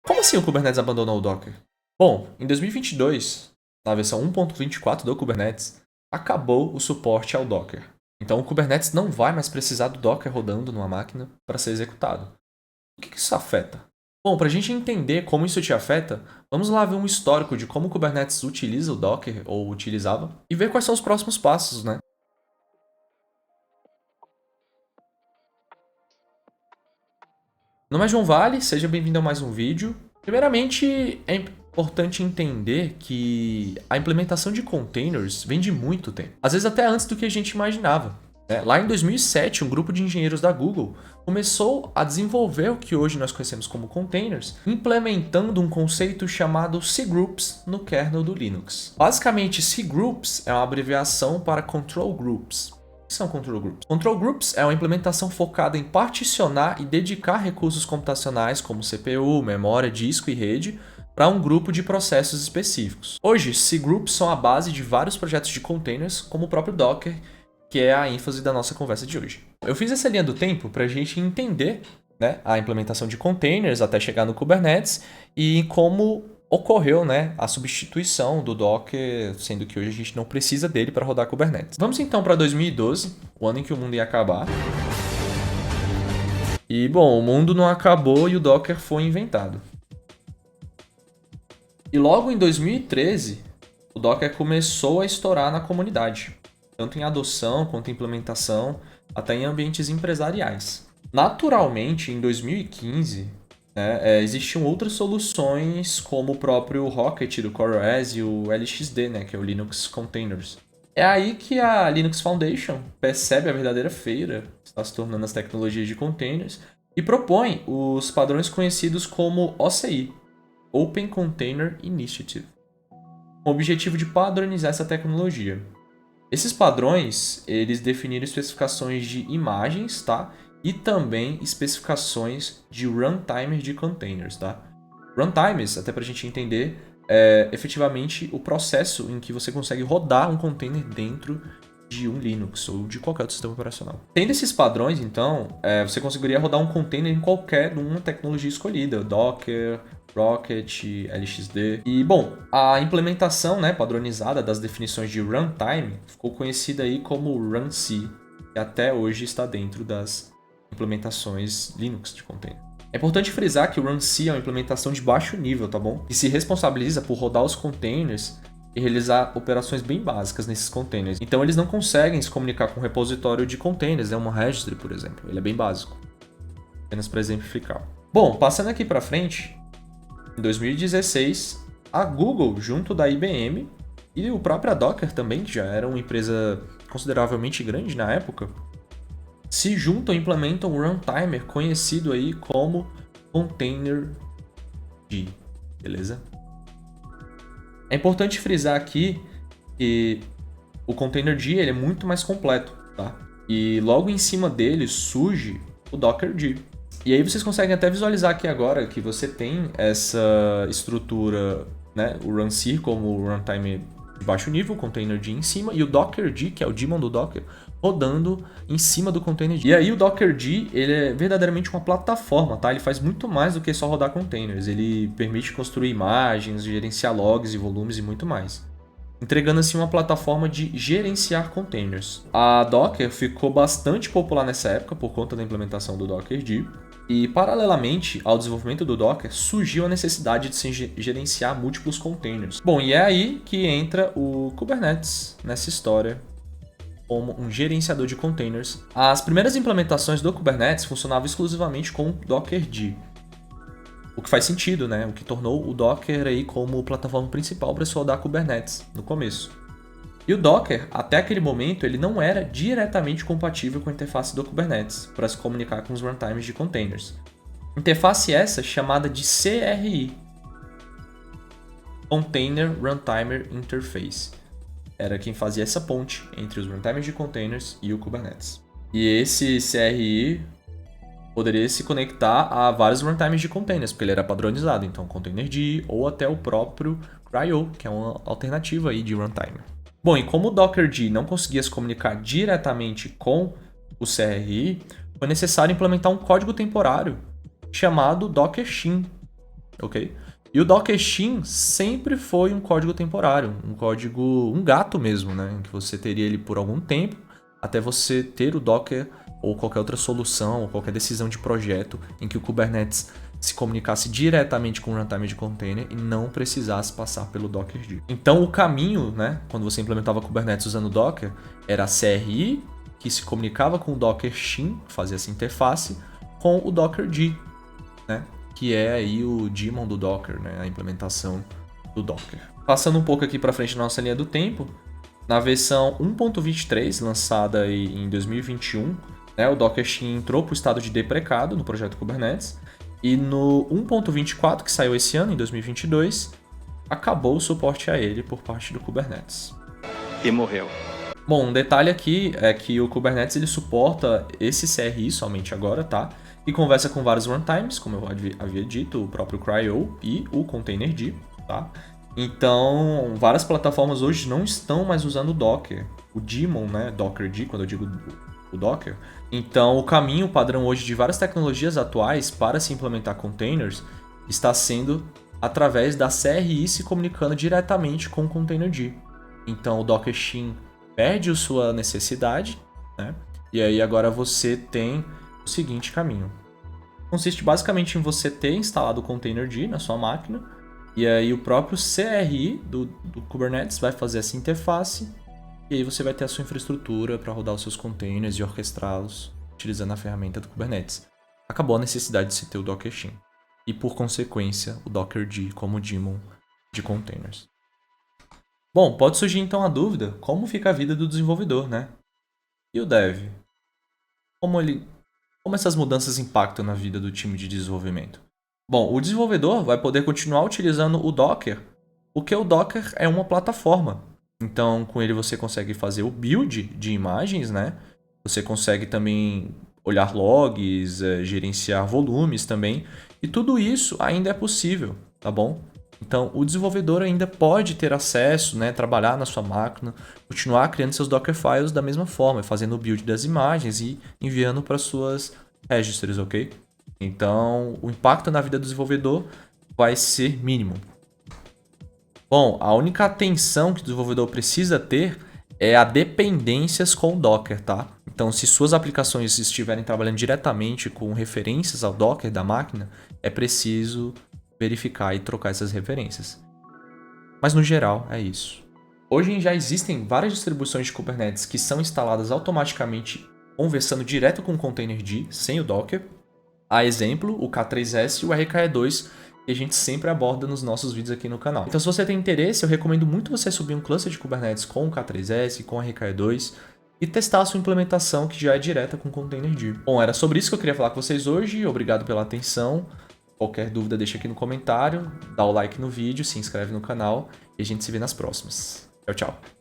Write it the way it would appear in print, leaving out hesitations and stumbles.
Como assim o Kubernetes abandonou o Docker? Bom, em 2022, na versão 1.24 do Kubernetes, acabou o suporte ao Docker. Então o Kubernetes não vai mais precisar do Docker rodando numa máquina para ser executado. O que isso afeta? Bom, para a gente entender como isso te afeta, vamos lá ver um histórico de como o Kubernetes utiliza o Docker, ou utilizava, e ver quais são os próximos passos, né? Meu nome é João Vale, seja bem-vindo a mais um vídeo. Primeiramente, é importante entender que a implementação de containers vem de muito tempo. Às vezes até antes do que a gente imaginava. Lá em 2007, um grupo de engenheiros da Google começou a desenvolver o que hoje nós conhecemos como containers, implementando um conceito chamado cgroups no kernel do Linux. Basicamente, cgroups é uma abreviação para Control Groups. O que são Control Groups? Control Groups é uma implementação focada em particionar e dedicar recursos computacionais como CPU, memória, disco e rede para um grupo de processos específicos. Hoje, cgroups são a base de vários projetos de containers, como o próprio Docker, que é a ênfase da nossa conversa de hoje. Eu fiz essa linha do tempo para a gente entender, né, a implementação de containers até chegar no Kubernetes e como ocorreu, né, a substituição do Docker, sendo que hoje a gente não precisa dele para rodar Kubernetes. Vamos então para 2012, o ano em que o mundo ia acabar. E, bom, o mundo não acabou e o Docker foi inventado. E logo em 2013, o Docker começou a estourar na comunidade, tanto em adoção quanto em implementação, até em ambientes empresariais. Naturalmente, em 2015, existiam outras soluções, como o próprio Rocket do CoreOS e o LXD, que é o Linux Containers. É aí que a Linux Foundation percebe a verdadeira feira, que está se tornando as tecnologias de containers, e propõe os padrões conhecidos como OCI, Open Container Initiative, com o objetivo de padronizar essa tecnologia. Esses padrões, eles definiram especificações de imagens, tá? E também especificações de runtimer de containers, tá? Runtimers, até para a gente entender, é efetivamente o processo em que você consegue rodar um container dentro de um Linux ou de qualquer outro sistema operacional. Tendo esses padrões, então, você conseguiria rodar um container em qualquer uma tecnologia escolhida, Docker, Rocket, LXD. E, bom, a implementação, padronizada das definições de runtime ficou conhecida aí como runC, que até hoje está dentro das implementações Linux de container. É importante frisar que o runC é uma implementação de baixo nível, tá bom? E se responsabiliza por rodar os containers e realizar operações bem básicas nesses containers. Então eles não conseguem se comunicar com o repositório de containers, uma registry, por exemplo. Ele é bem básico. Apenas para exemplificar. Bom, passando aqui para frente, em 2016, a Google, junto da IBM e o próprio Docker também, que já era uma empresa consideravelmente grande na época, se juntam e implementam um runtimer conhecido aí como Containerd, beleza? É importante frisar aqui que o Containerd ele é muito mais completo, tá? E logo em cima dele surge o Dockerd. E aí vocês conseguem até visualizar aqui agora que você tem essa estrutura, o runC como o runtime de baixo nível, o Containerd em cima, e o Dockerd, que é o daemon do Docker, rodando em cima do Containerd. E aí o Dockerd, ele é verdadeiramente uma plataforma, tá? Ele faz muito mais do que só rodar containers. Ele permite construir imagens, gerenciar logs e volumes e muito mais, entregando assim uma plataforma de gerenciar containers. A Docker ficou bastante popular nessa época por conta da implementação do Dockerd. E, paralelamente ao desenvolvimento do Docker, surgiu a necessidade de se gerenciar múltiplos containers. Bom, e é aí que entra o Kubernetes nessa história como um gerenciador de containers. As primeiras implementações do Kubernetes funcionavam exclusivamente com Dockerd, o que faz sentido, o que tornou o Docker aí como plataforma principal para se rodar Kubernetes no começo. E o Docker, até aquele momento, ele não era diretamente compatível com a interface do Kubernetes para se comunicar com os runtimes de containers. Interface essa chamada de CRI, Container Runtimer Interface. Era quem fazia essa ponte entre os runtimes de containers e o Kubernetes. E esse CRI poderia se conectar a vários runtimes de containers, porque ele era padronizado, então Containerd ou até o próprio CRI-O, que é uma alternativa aí de runtime. Bom, e como o Dockerd não conseguia se comunicar diretamente com o CRI, foi necessário implementar um código temporário chamado Dockershim, ok? E o Docker Shin sempre foi um código temporário, um gato mesmo, né? Em que você teria ele por algum tempo, até você ter o Docker ou qualquer outra solução, ou qualquer decisão de projeto em que o Kubernetes se comunicasse diretamente com o runtime de container e não precisasse passar pelo Dockerd. Então o caminho, né, quando você implementava Kubernetes usando Docker, era a CRI, que se comunicava com o Docker Shin, fazia essa interface, com o Dockerd, né, que é aí o daemon do Docker, né, a implementação do Docker. Passando um pouco aqui para frente na nossa linha do tempo, na versão 1.23, lançada aí em 2021, né, o Docker Shin entrou para o estado de deprecado no projeto Kubernetes, e no 1.24, que saiu esse ano, em 2022, acabou o suporte a ele por parte do Kubernetes. E morreu. Bom, um detalhe aqui é que o Kubernetes ele suporta esse CRI somente agora, tá? E conversa com vários runtimes, como eu havia dito, o próprio CRI-O e o Containerd, tá? Então, várias plataformas hoje não estão mais usando o Docker, o daemon, né? Dockerd, quando eu digo o Docker. Então, o caminho padrão hoje de várias tecnologias atuais para se implementar containers está sendo através da CRI se comunicando diretamente com o Containerd. Então, o Docker Shin perde a sua necessidade, né? E aí agora você tem o seguinte caminho. Consiste basicamente em você ter instalado o Containerd na sua máquina, e aí o próprio CRI do Kubernetes vai fazer essa interface, e aí você vai ter a sua infraestrutura para rodar os seus containers e orquestrá-los utilizando a ferramenta do Kubernetes. Acabou a necessidade de se ter o Docker Shin. E por consequência, o Dockerd como daemon de containers. Bom, pode surgir então a dúvida, como fica a vida do desenvolvedor, né? E o dev? Como essas mudanças impactam na vida do time de desenvolvimento? Bom, o desenvolvedor vai poder continuar utilizando o Docker, porque o Docker é uma plataforma. Então, com ele você consegue fazer o build de imagens, né? Você consegue também olhar logs, gerenciar volumes também. E tudo isso ainda é possível, tá bom? Então, o desenvolvedor ainda pode ter acesso, né, trabalhar na sua máquina, continuar criando seus Dockerfiles da mesma forma, fazendo o build das imagens e enviando para suas registries, ok? Então, o impacto na vida do desenvolvedor vai ser mínimo. Bom, a única atenção que o desenvolvedor precisa ter é a dependências com o Docker, tá? Então, se suas aplicações estiverem trabalhando diretamente com referências ao Docker da máquina, é preciso verificar e trocar essas referências. Mas no geral, é isso. Hoje já existem várias distribuições de Kubernetes que são instaladas automaticamente conversando direto com o Containerd, sem o Docker. A exemplo, o K3S e o RKE2, que a gente sempre aborda nos nossos vídeos aqui no canal. Então, se você tem interesse, eu recomendo muito você subir um cluster de Kubernetes com o K3S, com o RKE2 e testar a sua implementação, que já é direta com o Containerd. Bom, era sobre isso que eu queria falar com vocês hoje. Obrigado pela atenção. Qualquer dúvida, deixa aqui no comentário, dá o like no vídeo, se inscreve no canal e a gente se vê nas próximas. Tchau, tchau.